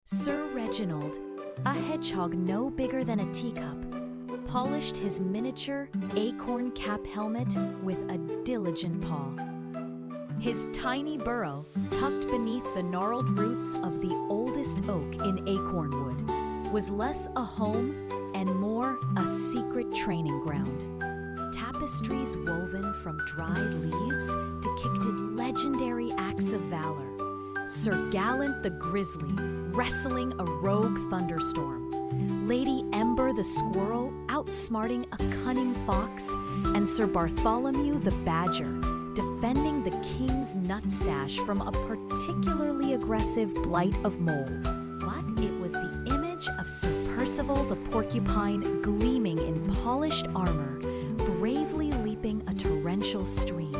Sir Reginald, a hedgehog no bigger than a teacup, polished his miniature acorn cap helmet with a diligent paw. His tiny burrow, tucked beneath the gnarled roots of the oldest oak in Acornwood, was less a home and more a secret training ground. Tapestries woven from dried leaves depicted legendary acts of valor. Sir Gallant the Grizzly wrestling a rogue thunderstorm, Lady Ember the Squirrel outsmarting a cunning fox, and Sir Bartholomew the Badger defending the king's nutstash from a particularly aggressive blight of mold. But it was the image of Sir Percival the Porcupine gleaming in polished armor, bravely leaping a torrential stream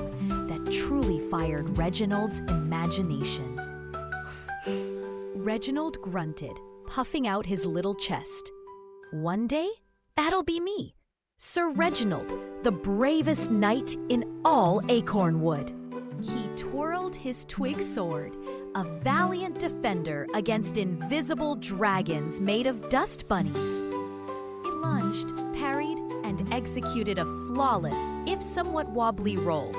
that truly fired Reginald's imagination. Reginald grunted, puffing out his little chest. One day, that'll be me, Sir Reginald, the bravest knight in all Acornwood. He twirled his twig-sword, a valiant defender against invisible dragons made of dust bunnies. He lunged, parried, and executed a flawless, if somewhat wobbly roll,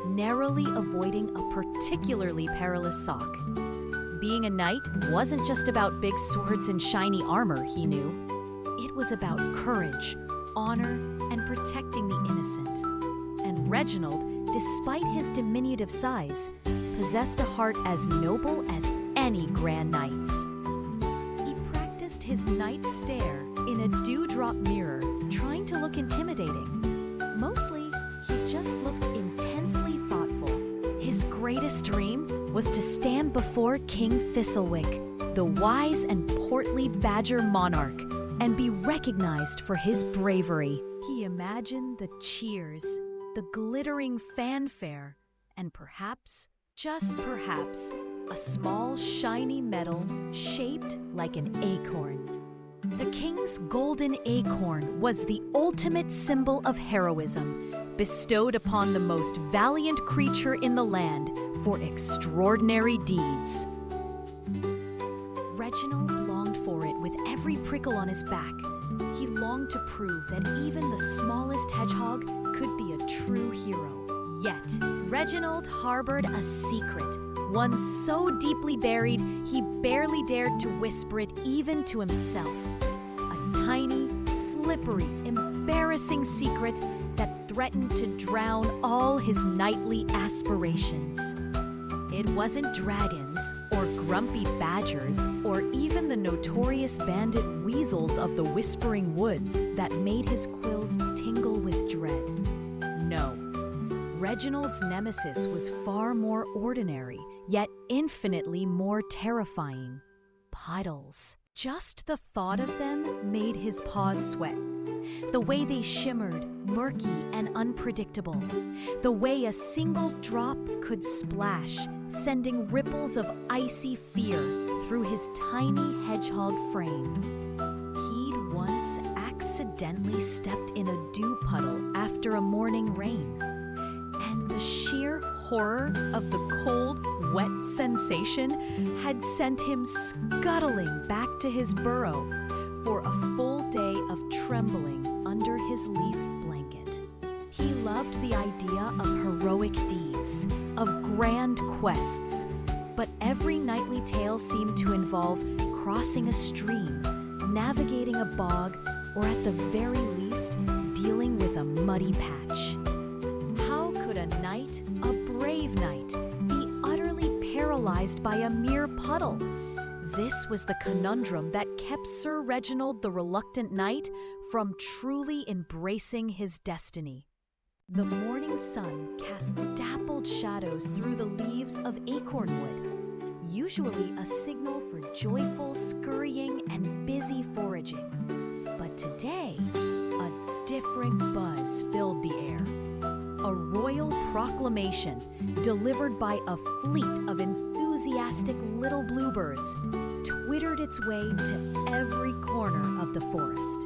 narrowly avoiding a particularly perilous sock. Being a knight wasn't just about big swords and shiny armor, he knew. It was about courage, honor, and protecting the innocent. And Reginald, despite his diminutive size, possessed a heart as noble as any grand knight's. He practiced his knight's stare in a dewdrop mirror, trying to look intimidating. Mostly, he just looked intensely thoughtful. His greatest dream was to stand before King Thistlewick, the wise and portly badger monarch, and be recognized for his bravery. He imagined the cheers, the glittering fanfare, and perhaps, just perhaps, a small shiny medal shaped like an acorn. The king's golden acorn was the ultimate symbol of heroism, bestowed upon the most valiant creature in the land for extraordinary deeds. Reginald longed for it with every prickle on his back. He longed to prove that even the smallest hedgehog could be a true hero. Yet, Reginald harbored a secret, one so deeply buried he barely dared to whisper it even to himself. A tiny, slippery, embarrassing secret that threatened to drown all his knightly aspirations. It wasn't dragons, or grumpy badgers, or even the notorious bandit weasels of the Whispering Woods that made his quills tingle with dread. No. Reginald's nemesis was far more ordinary, yet infinitely more terrifying. Puddles. Just the thought of them made his paws sweat. The way they shimmered, murky and unpredictable. The way a single drop could splash, sending ripples of icy fear through his tiny hedgehog frame. He'd once accidentally stepped in a dew puddle after a morning rain. And the sheer horror of the cold, wet sensation had sent him scuttling back to his burrow for a full day of trembling under his leaf blanket. He loved the idea of heroic deeds, of grand quests, but every knightly tale seemed to involve crossing a stream, navigating a bog, or at the very least, dealing with a muddy patch. How could a knight, a brave knight, be utterly paralyzed by a mere puddle? This was the conundrum that kept Sir Reginald the Reluctant Knight from truly embracing his destiny. The morning sun cast dappled shadows through the leaves of Acornwood, usually a signal for joyful scurrying and busy foraging. But today, a different buzz filled the air. A royal proclamation delivered by a fleet of enthusiastic little bluebirds twittered its way to every corner of the forest.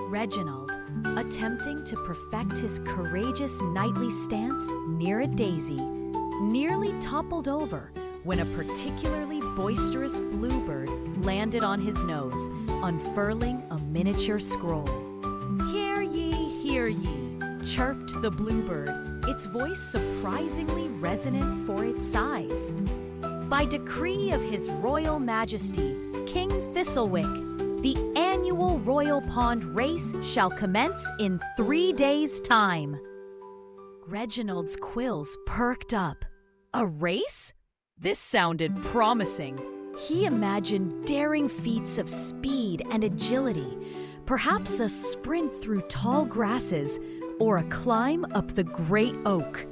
Reginald, attempting to perfect his courageous knightly stance near a daisy, nearly toppled over when a particularly boisterous bluebird landed on his nose, unfurling a miniature scroll. Hear ye, chirped the bluebird, its voice surprisingly resonant for its size. By decree of His Royal Majesty, King Thistlewick, the annual Royal Pond Race shall commence in 3 days' time. Reginald's quills perked up. A race? This sounded promising. He imagined daring feats of speed and agility, perhaps a sprint through tall grasses or a climb up the great oak.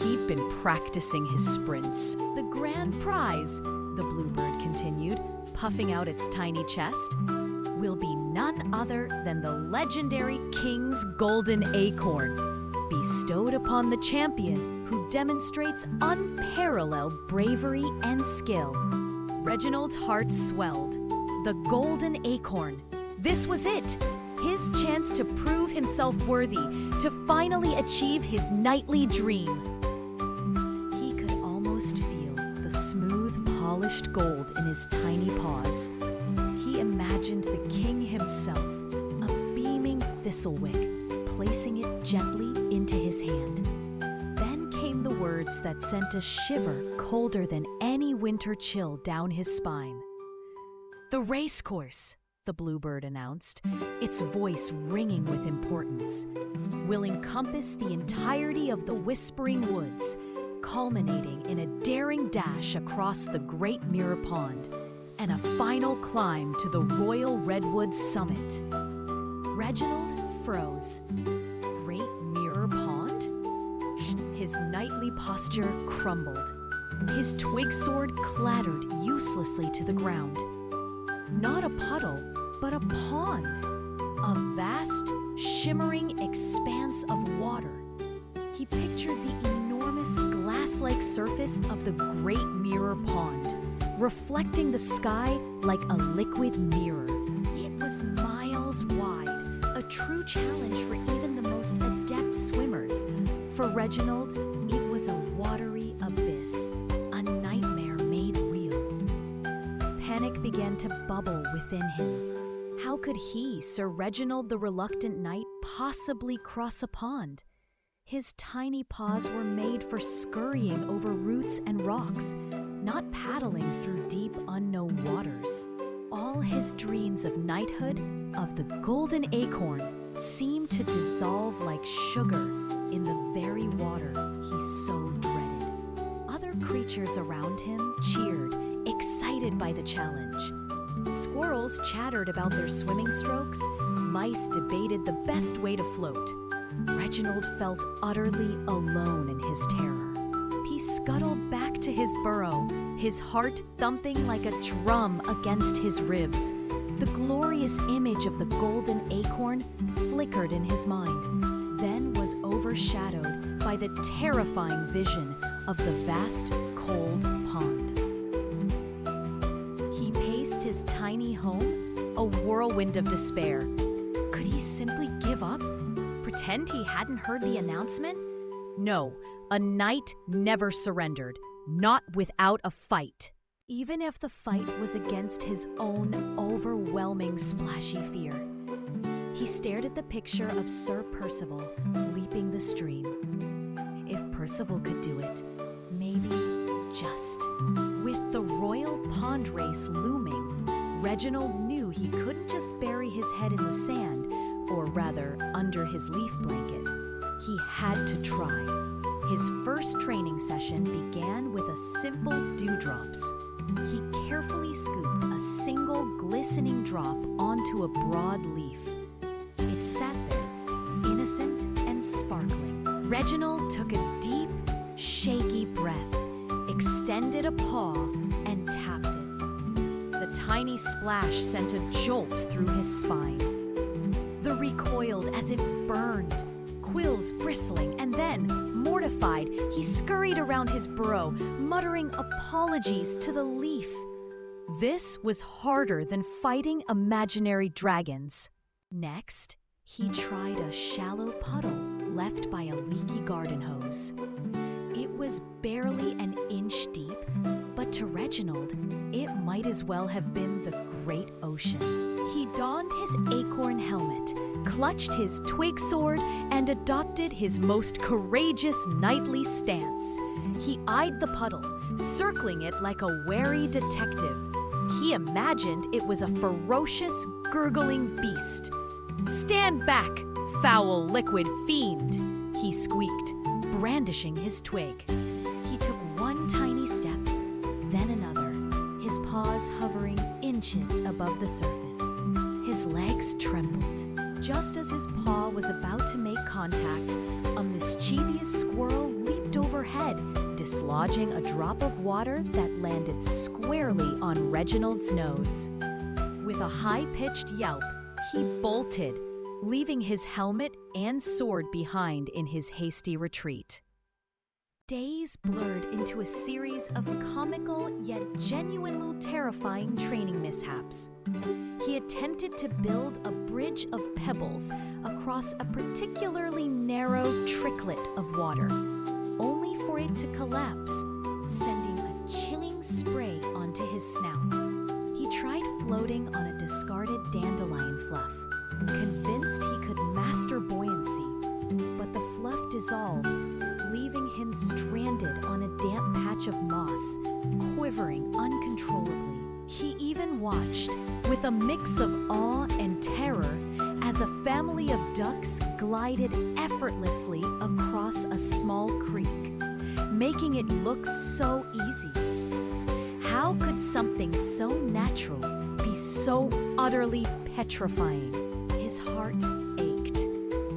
He'd been practicing his sprints. The grand prize, the bluebird continued, puffing out its tiny chest, will be none other than the legendary King's Golden Acorn, bestowed upon the champion who demonstrates unparalleled bravery and skill. Reginald's heart swelled. The Golden Acorn. This was it. His chance to prove himself worthy, to finally achieve his knightly dream. He could almost feel the smooth, polished gold in his tiny paws. He imagined the king himself, a beaming thistlewick, placing it gently into his hand. Then came the words that sent a shiver colder than any winter chill down his spine. "The racecourse," the bluebird announced, its voice ringing with importance, "will encompass the entirety of the Whispering Woods, culminating in a daring dash across the Great Mirror Pond and a final climb to the Royal Redwood Summit." Reginald froze. Great Mirror Pond? His knightly posture crumbled. His twig-sword clattered uselessly to the ground. Not a puddle, but a pond. A vast, shimmering expanse of water. He pictured the enormous glass-like surface of the Great Mirror Pond, reflecting the sky like a liquid mirror. It was miles wide, a true challenge for even the most adept swimmers. For Reginald, it was a watery abyss, a nightmare made real. Panic began to bubble within him. How could he, Sir Reginald the Reluctant Knight, possibly cross a pond? His tiny paws were made for scurrying over roots and rocks, not paddling through deep, unknown waters. All his dreams of knighthood, of the Golden Acorn, seemed to dissolve like sugar in the very water he so dreaded. Other creatures around him cheered, excited by the challenge. Squirrels chattered about their swimming strokes. Mice debated the best way to float. Reginald felt utterly alone in his terror. He scuttled back to his burrow, his heart thumping like a drum against his ribs. The glorious image of the Golden Acorn flickered in his mind, then was overshadowed by the terrifying vision of the vast, cold pond. He paced his tiny home, a whirlwind of despair. Could he simply give up? Pretend he hadn't heard the announcement? No, a knight never surrendered, not without a fight. Even if the fight was against his own overwhelming splashy fear. He stared at the picture of Sir Percival leaping the stream. If Percival could do it, maybe just. With the royal pond race looming, Reginald knew he couldn't just bury his head in the sand, or rather, under his leaf blanket. He had to try. His first training session began with a simple dewdrops. He carefully scooped a single glistening drop onto a broad leaf. It sat there, innocent and sparkling. Reginald took a deep, shaky breath, extended a paw, and tapped it. The tiny splash sent a jolt through his spine. The recoiled as if burned, quills bristling, and then, mortified, he scurried around his burrow, muttering apologies to the leaf. This was harder than fighting imaginary dragons. Next, he tried a shallow puddle left by a leaky garden hose. It was barely an inch deep, But to Reginald, it might as well have been the great ocean. He donned his acorn helmet, clutched his twig-sword, and adopted his most courageous knightly stance. He eyed the puddle, circling it like a wary detective. He imagined it was a ferocious, gurgling beast. "Stand back, foul liquid fiend!" he squeaked, brandishing his twig. He took one tiny step, then another, his paws hovering inches above the surface. His legs trembled. Just as his paw was about to make contact, a mischievous squirrel leaped overhead, dislodging a drop of water that landed squarely on Reginald's nose. With a high-pitched yelp, he bolted, leaving his helmet and sword behind in his hasty retreat. Days blurred into a series of comical yet genuinely terrifying training mishaps. He attempted to build a bridge of pebbles across a particularly narrow tricklet of water, only for it to collapse, sending a chilling spray onto his snout. He tried floating on a discarded dandelion fluff, convinced he could master buoyancy, but the fluff dissolved, leaving him stranded on a damp patch of moss, quivering uncontrollably. He even watched, with a mix of awe and terror, as a family of ducks glided effortlessly across a small creek, making it look so easy. How could something so natural be so utterly petrifying? His heart ached.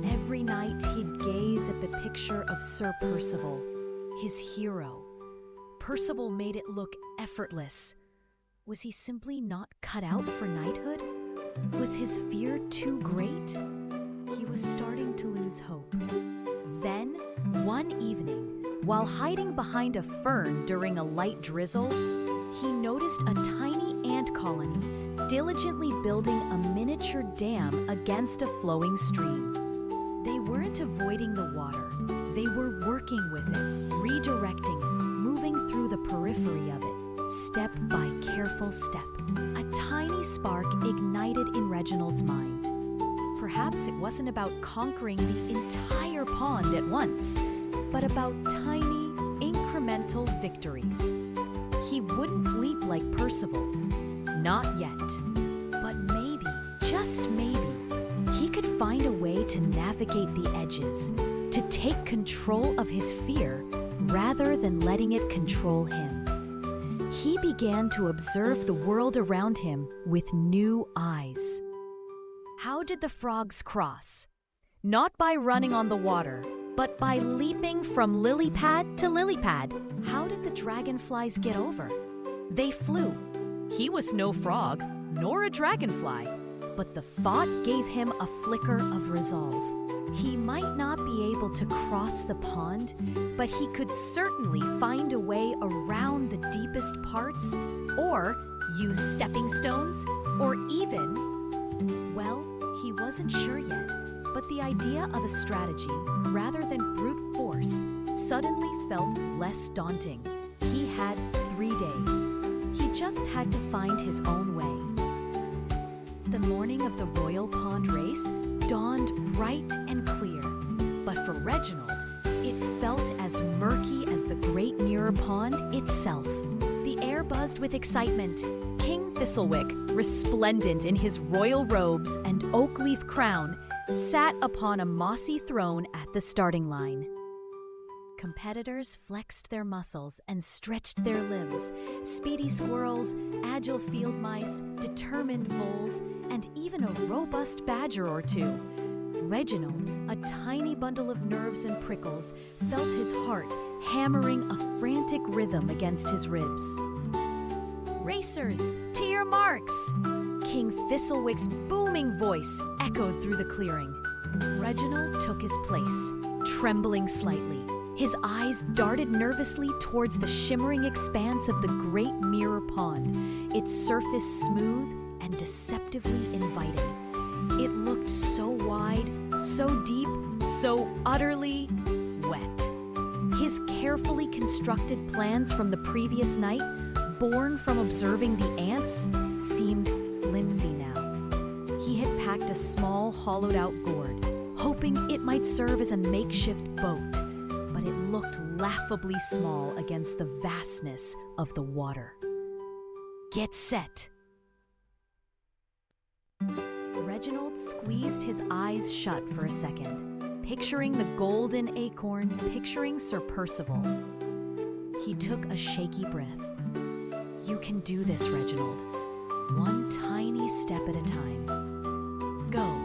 Every night he'd gaze at the picture of Sir Percival, his hero. Percival made it look effortless. Was he simply not cut out for knighthood? Was his fear too great? He was starting to lose hope. Then, one evening, while hiding behind a fern during a light drizzle, he noticed a tiny ant colony diligently building a miniature dam against a flowing stream. They weren't avoiding the water. They were working with it, redirecting it, moving through the periphery of it, step by careful step. A tiny spark ignited in Reginald's mind. Perhaps it wasn't about conquering the entire pond at once, but about tiny, incremental victories. He wouldn't leap like Percival. Not yet. But maybe, just maybe, he could find a way to navigate the edges, to take control of his fear rather than letting it control him. He began to observe the world around him with new eyes. How did the frogs cross? Not by running on the water, but by leaping from lily pad to lily pad. How did the dragonflies get over? They flew. He was no frog, nor a dragonfly, but the thought gave him a flicker of resolve. He might not be able to cross the pond, but he could certainly find a way around the deepest parts, or use stepping stones, or even, well, he wasn't sure yet, but the idea of a strategy, rather than brute force, suddenly felt less daunting. He had 3 days. He just had to find his own way. The morning of the Royal Pond race dawned bright and clear, but for Reginald, it felt as murky as the Great Mirror Pond itself. The air buzzed with excitement. King Thistlewick, resplendent in his royal robes and oak leaf crown, sat upon a mossy throne at the starting line. Competitors flexed their muscles and stretched their limbs. Speedy squirrels, agile field mice, determined voles, and even a robust badger or two. Reginald, a tiny bundle of nerves and prickles, felt his heart hammering a frantic rhythm against his ribs. "Racers, to your marks!" King Thistlewick's booming voice echoed through the clearing. Reginald took his place, trembling slightly. His eyes darted nervously towards the shimmering expanse of the Great Mirror Pond, its surface smooth and deceptively inviting. It looked so wide, so deep, so utterly wet. His carefully constructed plans from the previous night born from observing the ants, seemed flimsy now. He had packed a small, hollowed-out gourd, hoping it might serve as a makeshift boat, but it looked laughably small against the vastness of the water. Get set! Reginald squeezed his eyes shut for a second, picturing the Golden Acorn, picturing Sir Percival. He took a shaky breath. You can do this, Reginald. One tiny step at a time. Go.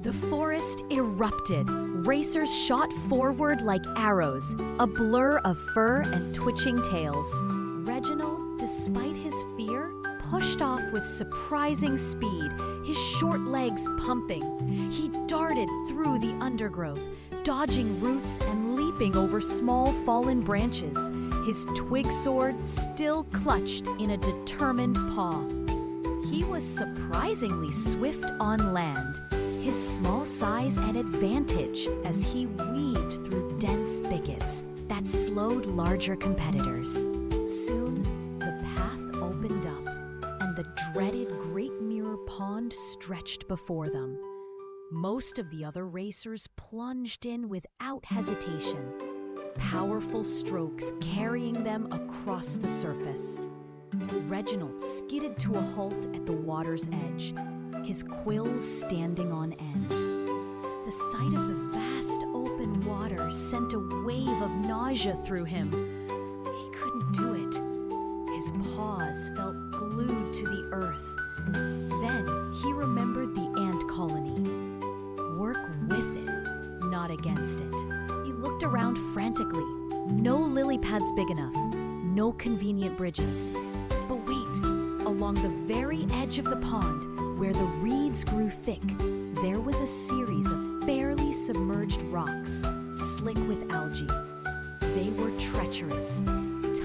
The forest erupted. Racers shot forward like arrows, a blur of fur and twitching tails. Reginald, despite his fear, pushed off with surprising speed, his short legs pumping. He darted through the undergrowth, dodging roots and leaping over small fallen branches, his twig-sword still clutched in a determined paw. He was surprisingly swift on land, his small size an advantage as he weaved through dense thickets that slowed larger competitors. Soon, the path opened up, and the dreaded Great Mirror Pond stretched before them. Most of the other racers plunged in without hesitation, powerful strokes carrying them across the surface. Reginald skidded to a halt at the water's edge, his quills standing on end. The sight of the vast open water sent a wave of nausea through him. He couldn't do it. His paws felt glued to the earth. Then he remembered the ant colony. Work with it, not against it. He looked around frantically. No lily pads big enough, no convenient bridges. But wait, along the very edge of the pond, where the reeds grew thick, there was a series of barely submerged rocks, slick with algae. They were treacherous,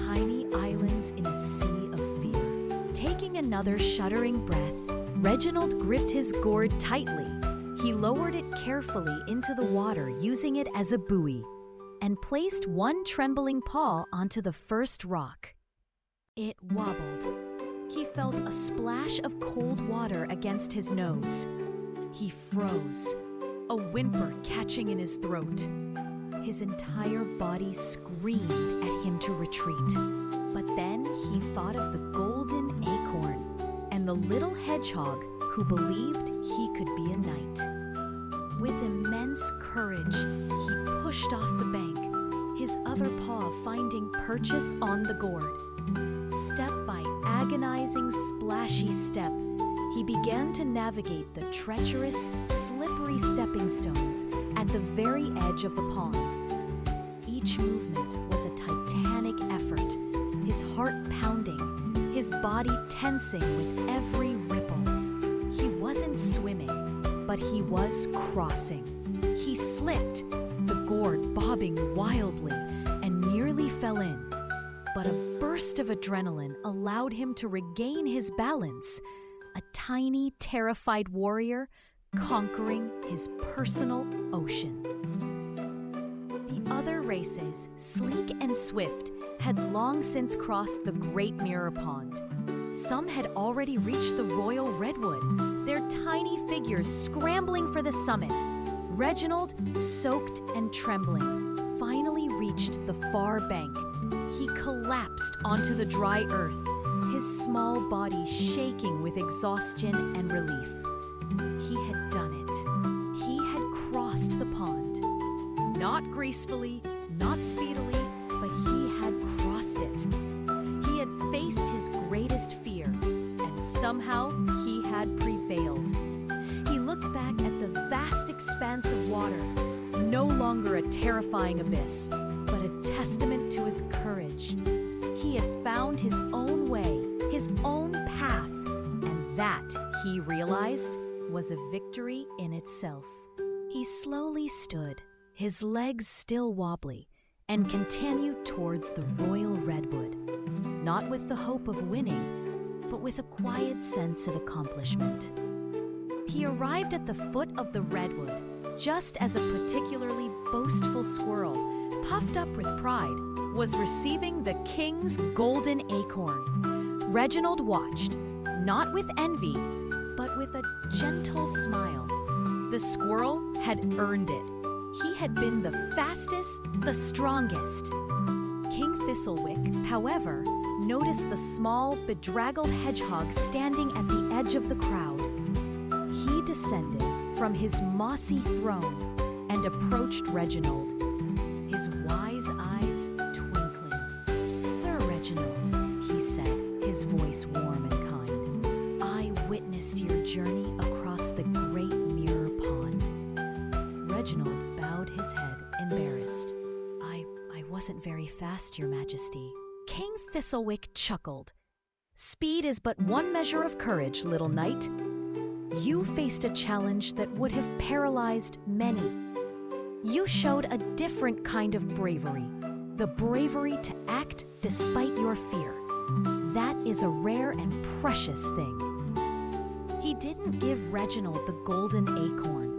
tiny islands in a sea of fear. Taking another shuddering breath, Reginald gripped his gourd tightly. He lowered it carefully into the water, using it as a buoy, and placed one trembling paw onto the first rock. It wobbled. He felt a splash of cold water against his nose. He froze, a whimper catching in his throat. His entire body screamed at him to retreat. But then he thought of the Golden Acorn and the little hedgehog who believed he could be a knight. With immense courage, he pushed off the bank, his other paw finding purchase on the gourd. Step by agonizing, splashy step, he began to navigate the treacherous, slippery stepping stones at the very edge of the pond. Each movement was a titanic effort, his heart pounding, his body tensing with every ripple. He wasn't swimming, but he was crossing. He slipped, the gourd bobbing wildly, and nearly fell in. But a burst of adrenaline allowed him to regain his balance, a tiny, terrified warrior conquering his personal ocean. The other races, sleek and swift, had long since crossed the Great Mirror Pond. Some had already reached the Royal Redwood, their tiny figures scrambling for the summit. Reginald, soaked and trembling, finally reached the far bank. He collapsed onto the dry earth, his small body shaking with exhaustion and relief. He had done it. He had crossed the pond. Not gracefully, not speedily, but he had crossed it. He had faced his greatest fear, and somehow he had prevailed. He looked back at the vast expanse of water, no longer a terrifying abyss, but a testament to his courage. He had found his own way, his own path, and that, he realized, was a victory in itself. He slowly stood, his legs still wobbly, and continued towards the Royal Redwood, not with the hope of winning, but with a quiet sense of accomplishment. He arrived at the foot of the redwood, just as a particularly boastful squirrel, puffed up with pride, was receiving the king's golden acorn. Reginald watched, not with envy, but with a gentle smile. The squirrel had earned it. He had been the fastest, the strongest. King Thistlewick, however, noticed the small, bedraggled hedgehog standing at the edge of the crowd. He descended from his mossy throne and approached Reginald, his wise eyes twinkling. "Sir Reginald," he said, his voice warm and kind, "I witnessed your journey across the great mirror pond." Reginald bowed his head, embarrassed. I wasn't very fast, Your Majesty." King Thistlewick chuckled. "Speed is but one measure of courage, little knight. You faced a challenge that would have paralyzed many. You showed a different kind of bravery, the bravery to act despite your fear. That is a rare and precious thing." He didn't give Reginald the golden acorn.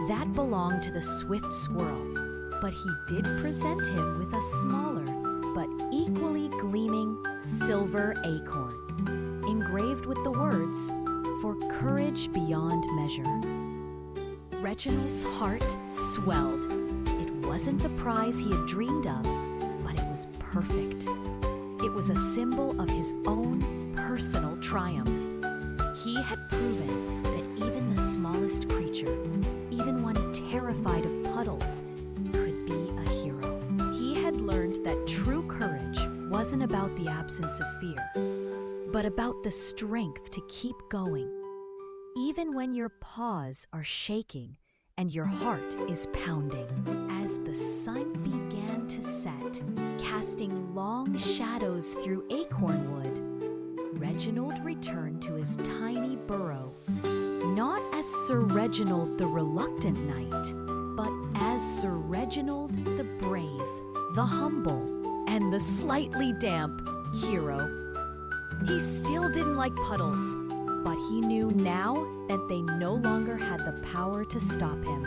That belonged to the swift squirrel, but he did present him with a smaller but equally gleaming silver acorn, engraved with the words, "For courage beyond measure." Reginald's heart swelled. It wasn't the prize he had dreamed of, but it was perfect. It was a symbol of his own personal triumph. He had proven that even the smallest creature, even one terrified of puddles, could be a hero. He had learned that true courage wasn't about the absence of fear, but about the strength to keep going, even when your paws are shaking and your heart is pounding. As the sun began to set, casting long shadows through Acornwood, Reginald returned to his tiny burrow, not as Sir Reginald the reluctant knight, but as Sir Reginald the brave, the humble, and the slightly damp hero. He still didn't like puddles, but he knew now that they no longer had the power to stop him.